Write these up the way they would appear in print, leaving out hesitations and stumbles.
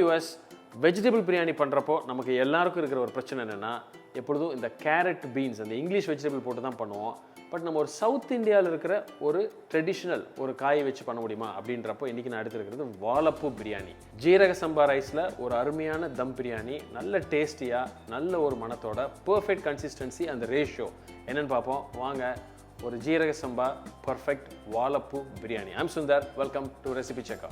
viewers, vegetable biryani பண்றப்போ நமக்கு எல்லாருக்கும் இருக்கிற ஒரு பிரச்சனை என்னன்னா எப்பொழுதும் இந்த கேரட் பீன்ஸ் அந்த இங்கிலீஷ் வெஜிடபிள் போட்டு தான் பண்ணுவோம். பட் நம்ம ஒரு சவுத் இந்தியாவில் இருக்கிற ஒரு ட்ரெடிஷ்னல் ஒரு காயை வச்சு பண்ண முடியுமா அப்படின்றப்போ இன்றைக்கி நான் எடுத்துருக்கிறது வாழைப்பூ பிரியாணி. ஜீரக சம்பா ரைஸில் ஒரு அருமையான தம் பிரியாணி, நல்ல டேஸ்டியாக, நல்ல ஒரு மணத்தோட, பர்ஃபெக்ட் கன்சிஸ்டன்சி, அந்த ரேஷியோ என்னென்னு பார்ப்போம் வாங்க. ஒரு ஜீரக சம்பா பர்ஃபெக்ட் வாழைப்பூ biryani. I'm Sundar, welcome to Recipecheckr.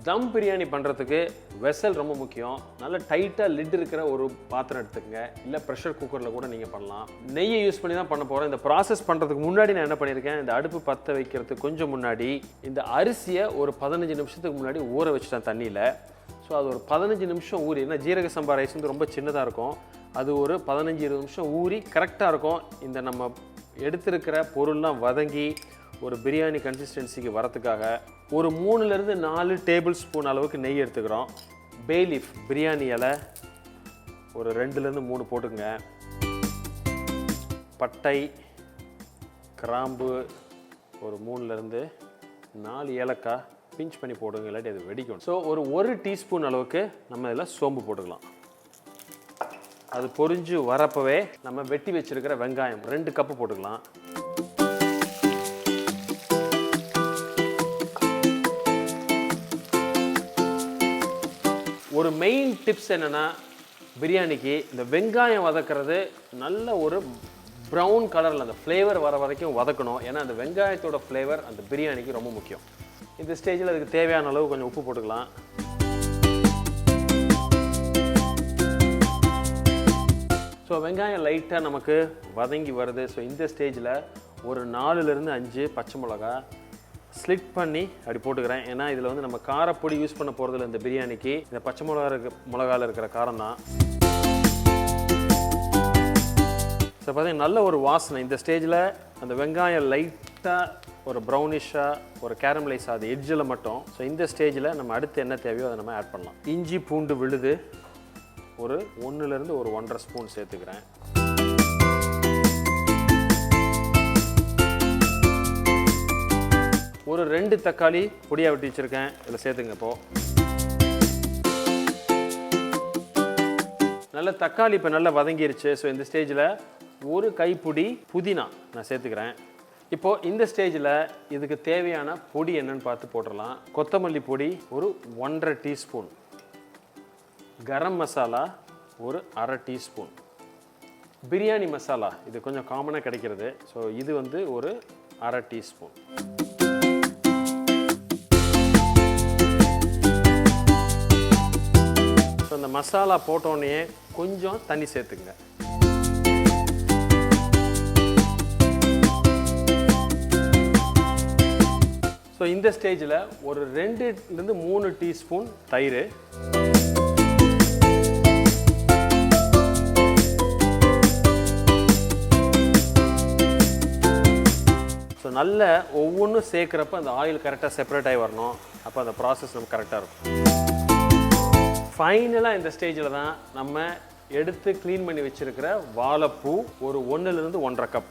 தம் பிரியாணி பண்ணுறதுக்கு வெசல் ரொம்ப முக்கியம். நல்ல டைட்டாக லிட் இருக்கிற ஒரு பாத்திரம் எடுத்துக்கங்க, இல்லை ப்ரெஷர் குக்கரில் கூட நீங்கள் பண்ணலாம். நெய்யை யூஸ் பண்ணி தான் பண்ண போகிறோம். இந்த ப்ராசஸ் பண்ணுறதுக்கு முன்னாடி நான் என்ன பண்ணியிருக்கேன், இந்த அடுப்பு பற்ற வைக்கிறதுக்கு கொஞ்சம் முன்னாடி இந்த அரிசியை ஒரு 15 நிமிஷத்துக்கு முன்னாடி ஊற வச்சுட்டேன் தண்ணியில். ஸோ அது ஒரு 15 நிமிஷம் ஊறி, ஏன்னா ஜீரக சம்பா ரைஸ் வந்து ரொம்ப சின்னதாக இருக்கும், அது ஒரு 15-20 நிமிஷம் ஊறி கரெக்டாக இருக்கும். இந்த நம்ம எடுத்திருக்கிற பொருள்லாம் வதங்கி ஒரு பிரியாணி கன்சிஸ்டன்சிக்கு வரத்துக்காக ஒரு 3-4 டேபிள் ஸ்பூன் அளவுக்கு நெய் எடுத்துக்கிறோம். பே லீஃப் பிரியாணி இலை ஒரு 2-3 போட்டுக்கங்க. பட்டை, கிராம்பு ஒரு 3-4 ஏலக்காய் பிஞ்ச் பண்ணி போடுங்க, இல்லாட்டி அது வெடிக்கும். ஸோ ஒரு 1 டீஸ்பூன் அளவுக்கு நம்ம இதில் சோம்பு போட்டுக்கலாம். அது பொரிஞ்சு வரப்பவே நம்ம வெட்டி வச்சிருக்கிற வெங்காயம் 2 கப்பு போட்டுக்கலாம். ஒரு மெயின் டிப்ஸ் என்னென்னா, பிரியாணிக்கு இந்த வெங்காயம் வதக்கிறது நல்ல ஒரு ப்ரௌன் கலரில் அந்த ஃப்ளேவர் வர வரைக்கும் வதக்கணும். ஏன்னா அந்த வெங்காயத்தோட ஃப்ளேவர் அந்த பிரியாணிக்கு ரொம்ப முக்கியம். இந்த ஸ்டேஜில் அதுக்கு தேவையான அளவு கொஞ்சம் உப்பு போட்டுக்கலாம். ஸோ வெங்காயம் லைட்டாக நமக்கு வதங்கி வருது. ஸோ இந்த ஸ்டேஜில் ஒரு 4-5 பச்சை மிளகா ஸ்லிட் பண்ணி அப்படி போட்டுக்கிறேன். ஏன்னா இதில் வந்து நம்ம காரப்பொடி யூஸ் பண்ண போகிறதில்ல இந்த பிரியாணிக்கு, இந்த பச்சை மிளகாவில் இருக்கிற காரம் தான். ஸோ பார்த்தீங்கன்னா நல்ல ஒரு வாசனை. இந்த ஸ்டேஜில் அந்த வெங்காயம் லைட்டாக ஒரு ப்ரௌனிஷாக ஒரு கேரமலைஸ் ஆகுது எட்ஜில் மட்டும். ஸோ இந்த ஸ்டேஜில் நம்ம அடுத்து என்ன தேவையோ அதை நம்ம ஆட் பண்ணலாம். இஞ்சி பூண்டு விழுது ஒரு 1-1.5 ஸ்பூன் சேர்த்துக்கிறேன். ஒரு 2 தக்காளி பொடியாக வெட்டி வச்சுருக்கேன், இதில் சேர்த்துங்க. இப்போது நல்ல தக்காளி இப்போ நல்லா வதங்கிருச்சு. ஸோ இந்த ஸ்டேஜில் ஒரு கைப்பிடி புதினா நான் சேர்த்துக்கிறேன். இப்போது இந்த ஸ்டேஜில் இதுக்கு தேவையான பொடி என்னன்னு பார்த்து போட்டுடலாம். கொத்தமல்லி பொடி ஒரு 1.5 டீஸ்பூன், கரம் மசாலா ஒரு 1/2 டீஸ்பூன், பிரியாணி மசாலா இது கொஞ்சம் காமனாக கிடைக்கிறது, ஸோ இது வந்து ஒரு 1/2 டீஸ்பூன். ஸோ இந்த மசாலா போட்டோடனே கொஞ்சம் தண்ணி சேர்த்துக்குங்க. ஸோ இந்த ஸ்டேஜில் ஒரு 2-3 டீஸ்பூன் தயிர், ஸோ நல்ல ஒவ்வொன்றும் சேர்க்குறப்ப அந்த ஆயில் கரெக்டாக செப்பரேட் ஆகி வரணும். அப்போ அந்த ப்ராசஸ் நமக்கு கரெக்டாக இருக்கும். ஃபைனலாக இந்த ஸ்டேஜில் தான் நம்ம எடுத்து க்ளீன் பண்ணி வச்சுருக்கிற வாழைப்பூ ஒரு 1-1.5 கப்.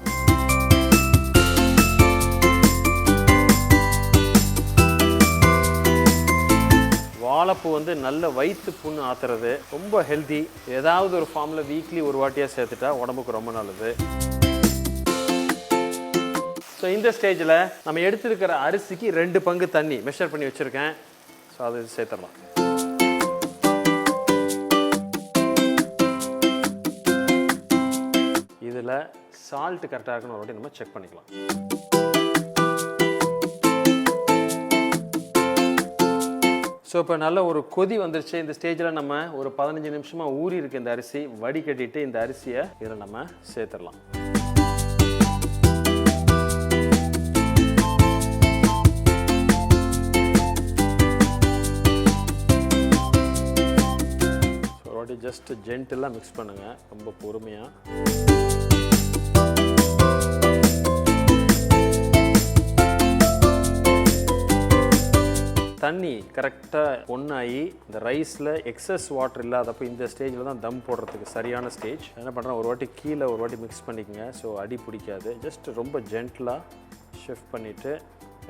வாழைப்பூ வந்து நல்ல வயிற்று புண்ணு ஆத்துறது, ரொம்ப ஹெல்தி. ஏதாவது ஒரு ஃபார்மில் வீக்லி ஒரு வாட்டியாக சேர்த்துட்டா உடம்புக்கு ரொம்ப நல்லது. ஸோ இந்த ஸ்டேஜில் நம்ம எடுத்துருக்கிற அரிசிக்கு 2 பங்கு தண்ணி மெஷர் பண்ணி வச்சுருக்கேன். ஸோ அது சேர்த்துடலாம். இதில் சால்ட்டு கரெக்டாக இருக்குன்னு ஒரு வாட்டி நம்ம செக் பண்ணிக்கலாம். ஸோ இப்போ நல்ல ஒரு கொதி வந்துருச்சு. இந்த ஸ்டேஜில் நம்ம ஒரு 15 நிமிஷமாக ஊறி இருக்க இந்த அரிசி வடிகட்டிட்டு இந்த அரிசியை இதில் நம்ம சேர்த்துடலாம். ஸோ ஒரு வாட்டி ஜஸ்ட் ஜென்டிலாக மிக்ஸ் பண்ணுங்கள், ரொம்ப பொறுமையாக. தண்ணி கரெக்டாக ஒன்றாகி இந்த ரைஸில் எக்ஸஸ் வாட்டர் இல்லாதப்போ இந்த ஸ்டேஜில் தான் தம் போடுறதுக்கு சரியான ஸ்டேஜ். என்ன பண்ணுறேன், ஒரு வாட்டி கீழே ஒரு வாட்டி மிக்ஸ் பண்ணிக்கோங்க. ஸோ அடி பிடிக்காது. ஜஸ்ட் ரொம்ப ஜென்டிலாக ஷிஃப்ட் பண்ணிவிட்டு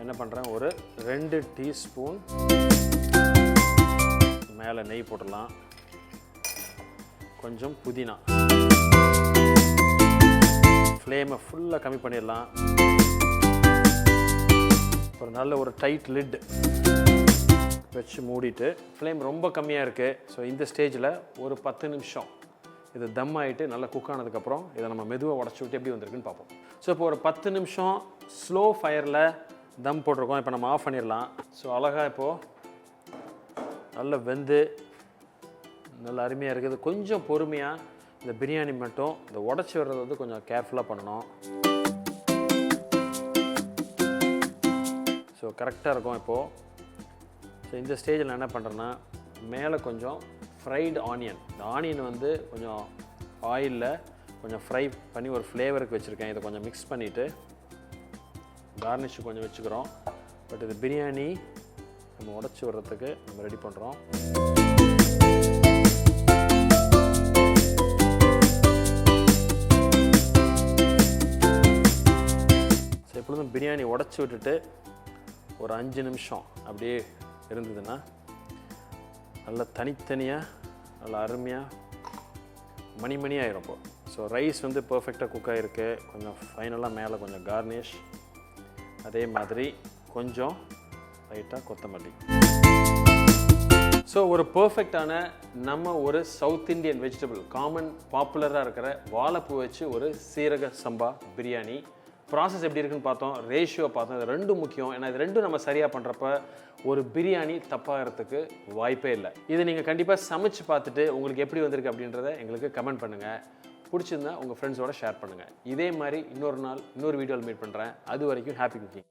என்ன பண்ணுறேன், ஒரு 2 டீஸ்பூன் மேலே நெய் போடலாம். கொஞ்சம் புதினா. ஃப்ளேமை ஃபுல்லாக கம்மி பண்ணிடலாம். ஒரு நல்ல ஒரு டைட் லிட் வச்சு மூடிட்டு, ஃப்ளேம் ரொம்ப கம்மியாக இருக்குது. ஸோ இந்த ஸ்டேஜில் ஒரு 10 நிமிஷம் இது தம் ஆகிட்டு நல்லா குக் ஆனதுக்கப்புறம் இதை நம்ம மெதுவாக உடச்சி விட்டு எப்படி வந்திருக்குன்னு பார்ப்போம். ஸோ இப்போ ஒரு 10 நிமிஷம் ஸ்லோ ஃபயரில் தம் போட்டிருக்கோம். இப்போ நம்ம ஆஃப் பண்ணிடலாம். ஸோ அழகாக இப்போது நல்லா வெந்து நல்லா அருமையாக இருக்குது. கொஞ்சம் பொறுமையாக இந்த பிரியாணி மட்டும் இந்த உடச்சி வர்றது வந்து கொஞ்சம் கேர்ஃபுல்லாக பண்ணணும். ஸோ கரெக்டாக இருக்கும் இப்போது. ஸோ இந்த ஸ்டேஜில் நான் என்ன பண்ணுறேன்னா, மேலே கொஞ்சம் ஃப்ரைடு ஆனியன். இந்த ஆனியன் வந்து கொஞ்சம் ஆயிலில் கொஞ்சம் ஃப்ரை பண்ணி ஒரு ஃப்ளேவருக்கு வச்சுருக்கேன். இதை கொஞ்சம் மிக்ஸ் பண்ணிவிட்டு கார்னிஷ் கொஞ்சம் வச்சுக்கிறோம். பட் இது பிரியாணி நம்ம உடச்சி வர்றதுக்கு நம்ம ரெடி பண்ணுறோம். ஸோ எப்பொழுதும் பிரியாணி உடச்சி விட்டுட்டு ஒரு 5 நிமிஷம் அப்படியே இருந்ததுன்னா நல்லா தனித்தனியாக நல்லா அருமையாக மணி ஆயிரும். இப்போ ஸோ ரைஸ் வந்து பர்ஃபெக்டாக குக் ஆகிருக்கு. கொஞ்சம் ஃபைனலாக மேலே கொஞ்சம் கார்னிஷ், அதே மாதிரி கொஞ்சம் லைட்டாக கொத்தமல்லி. ஸோ ஒரு பர்ஃபெக்டான நம்ம ஒரு சவுத் இண்டியன் வெஜிடபிள் காமன் பாப்புலராக இருக்கிற வாழைப்பூ வச்சு ஒரு சீரக சம்பா பிரியாணி. ப்ராசஸ் எப்படி இருக்குன்னு பார்த்தோம், ரேஷியோ பார்த்தோம். இது ரெண்டும் முக்கியம். ஏன்னா இது ரெண்டும் நம்ம சரியாக பண்ணுறப்ப ஒரு பிரியாணி தப்பாகிறதுக்கு வாய்ப்பே இல்லை. இதை நீங்கள் கண்டிப்பாக சமைச்சு பார்த்துட்டு உங்களுக்கு எப்படி வந்திருக்கு அப்படின்றத எங்களுக்கு கமெண்ட் பண்ணுங்கள். பிடிச்சிருந்தா உங்கள் ஃப்ரெண்ட்ஸோட ஷேர் பண்ணுங்கள். இதே மாதிரி இன்னொரு நாள் இன்னொரு வீடியோவில் மீட் பண்ணுறேன். அது வரைக்கும் ஹாப்பி குக்கிங்.